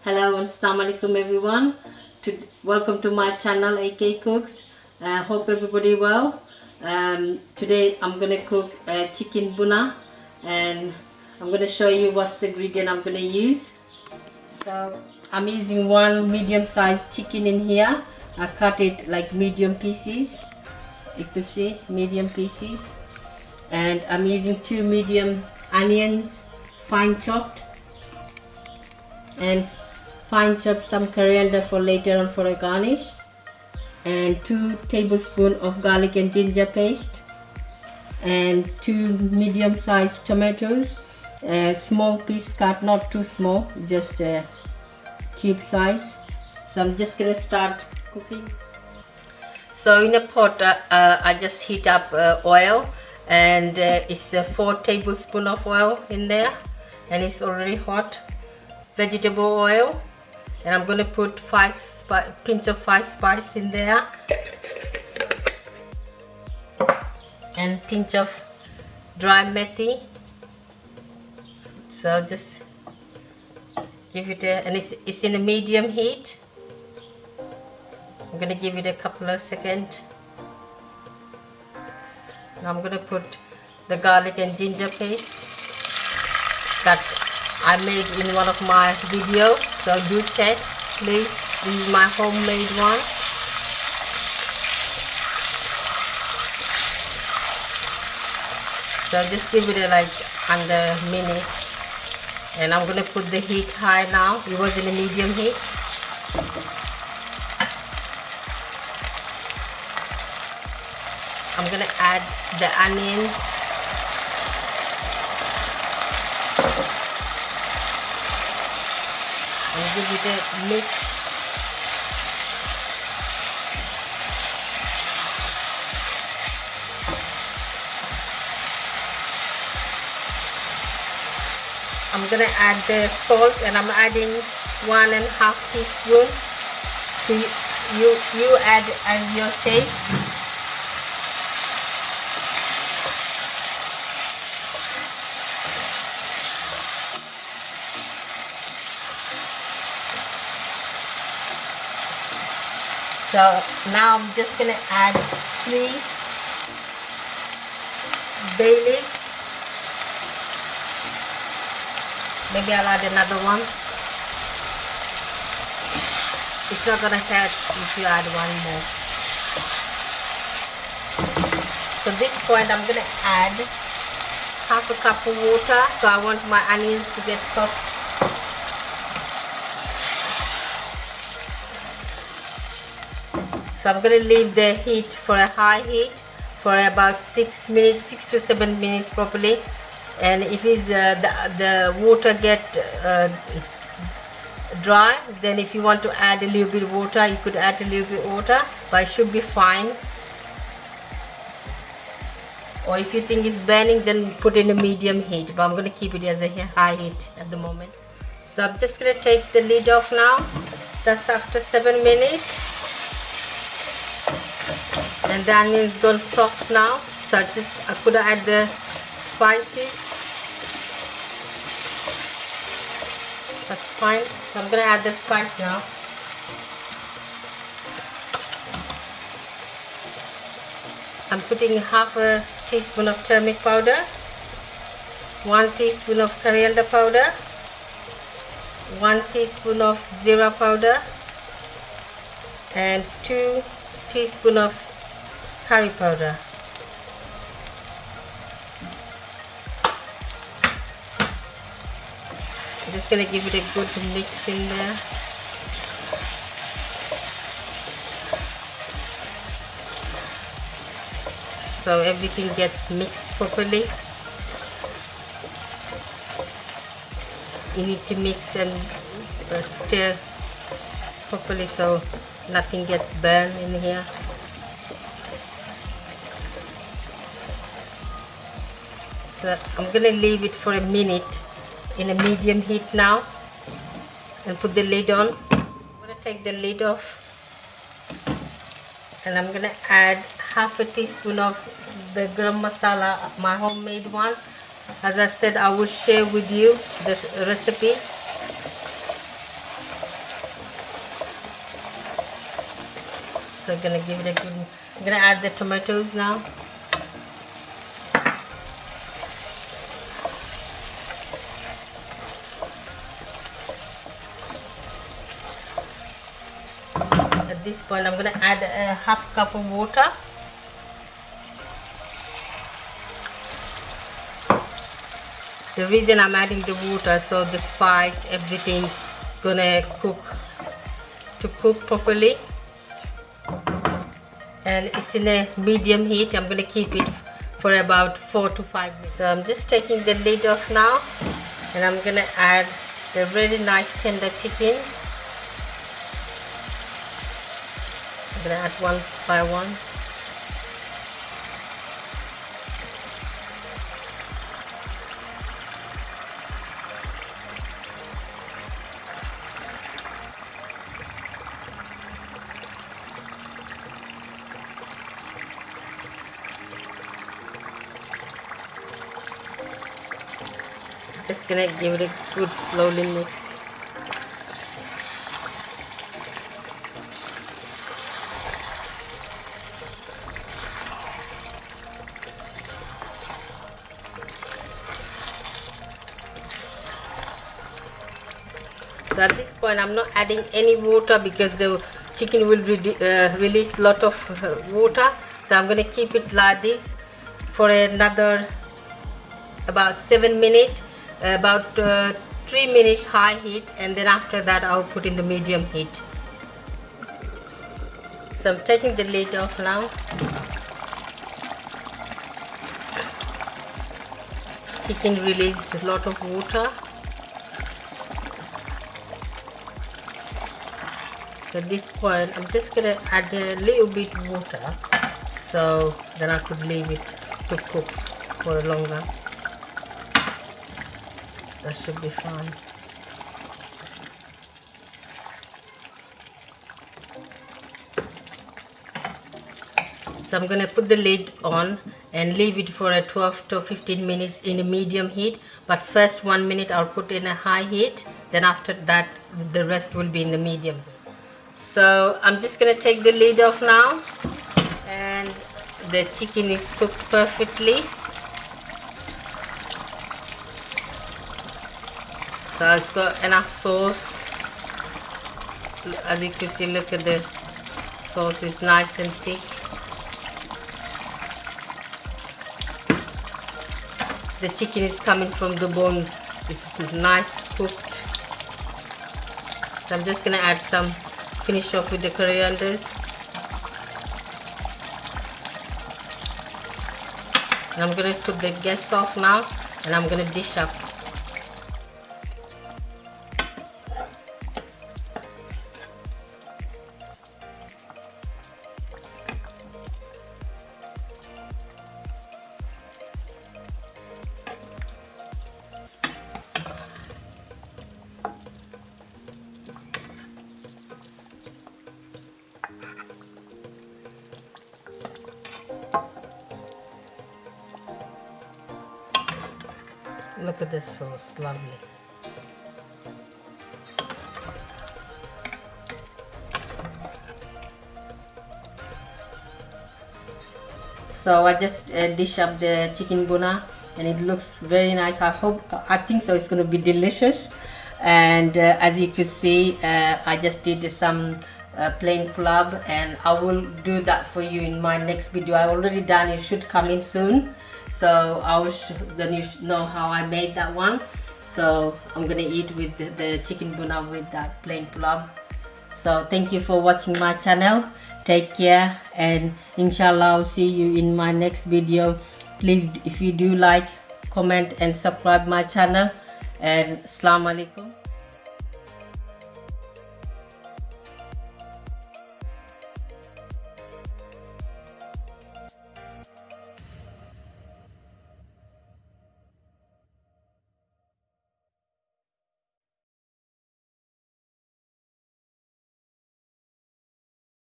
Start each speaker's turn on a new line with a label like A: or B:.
A: Hello and assalamu alaikum everyone. Welcome to my channel AK Cooks. Hope everybody well. Today I'm gonna cook chicken bhuna, and I'm gonna show you what's the ingredient I'm gonna use. So I'm using one medium-sized chicken in here. I cut it like medium pieces. You can see medium pieces, and I'm using 2 medium onions, fine chopped, and fine chop some coriander for later on for a garnish, and 2 tablespoons of garlic and ginger paste, and 2 medium-sized tomatoes, small piece cut, not too small, just cube size. So I'm just gonna start cooking. So in a pot I just heat up oil, and it's 4 tablespoons of oil in there, and it's already hot. Vegetable oil, and I'm gonna put pinch of 5 spice in there, and pinch of dry methi. So just give it and it's in a medium heat. I'm gonna give it a couple of seconds. Now I'm gonna put the garlic and ginger paste that I made in one of my videos, so do check please. This is my homemade one. So just give it like under a minute, and I'm gonna put the heat high now. It was in a medium heat. I'm gonna add the onions, and give it a mix. I'm gonna add the salt, and I'm adding 1.5 teaspoon. So you add as your taste. So now I'm just gonna add 3 bay leaves. Maybe I'll add another one. It's not gonna hurt if you add one more. So at this point I'm gonna add half a cup of water. So I want my onions to get soft. So I'm going to leave the heat for a high heat for about 6 to 7 minutes properly. And if the water get dry, then if you want to add a little bit of water, you could add a little bit of water, but it should be fine. Or if you think it's burning, then put in a medium heat, but I'm going to keep it as a high heat at the moment. So I'm just going to take the lid off now. That's after 7 minutes. And the onions gone soft now, so I could add the spices. That's fine. So I'm gonna add the spice now. I'm putting half a teaspoon of turmeric powder, 1 teaspoon of coriander powder, 1 teaspoon of zira powder, and 2 teaspoons of curry powder. I'm just going to give it a good mix in there. So everything gets mixed properly. You need to mix and stir properly so nothing gets burned in here. So I'm gonna leave it for a minute in a medium heat now, and put the lid on. I'm gonna take the lid off, and I'm gonna add half a teaspoon of the garam masala, my homemade one. As I said, I will share with you this recipe. So I'm gonna give it a good. I'm gonna add the tomatoes now. At this point, I'm gonna add a half cup of water. The reason I'm adding the water, so the spice, everything gonna cook properly. And it's in a medium heat. I'm gonna keep it for about 4 to 5 minutes. So I'm just taking the lid off now, and I'm gonna add the really nice tender chicken. I'm gonna add one by one. Just gonna give it a good slowly mix. So at this point I'm not adding any water because the chicken will release lot of water. So I'm gonna keep it like this for another about 7 minutes. About 3 minutes high heat, and then after that I'll put in the medium heat. So I'm taking the lid off now. Chicken releases a lot of water. So at this point I'm just gonna add a little bit water, so then I could leave it to cook for longer. That should be fine. So I'm gonna put the lid on and leave it for a 12 to 15 minutes in a medium heat. But first 1 minute I'll put in a high heat. Then after that the rest will be in the medium. So I'm just gonna take the lid off now, and the chicken is cooked perfectly. So it's got enough sauce. As you can see, look at the sauce is nice and thick. The chicken is coming from the bone. This is nice cooked. So I'm just gonna add some, finish off with the corianders. And I'm gonna put the gas off now, and I'm gonna dish up. Look at this sauce, lovely. So I just dish up the chicken bhuna, and it looks very nice. I think so it's going to be delicious. And as you can see, I just did some plain pulao, and I will do that for you in my next video. I already done, it should come in soon. So then you know how I made that one. So I'm gonna eat with the chicken bhuna with that plain pulao. So thank you for watching my channel. Take care, and inshallah I'll see you in my next video. Please, if you do like, comment and subscribe my channel. And Assalamu alaikum.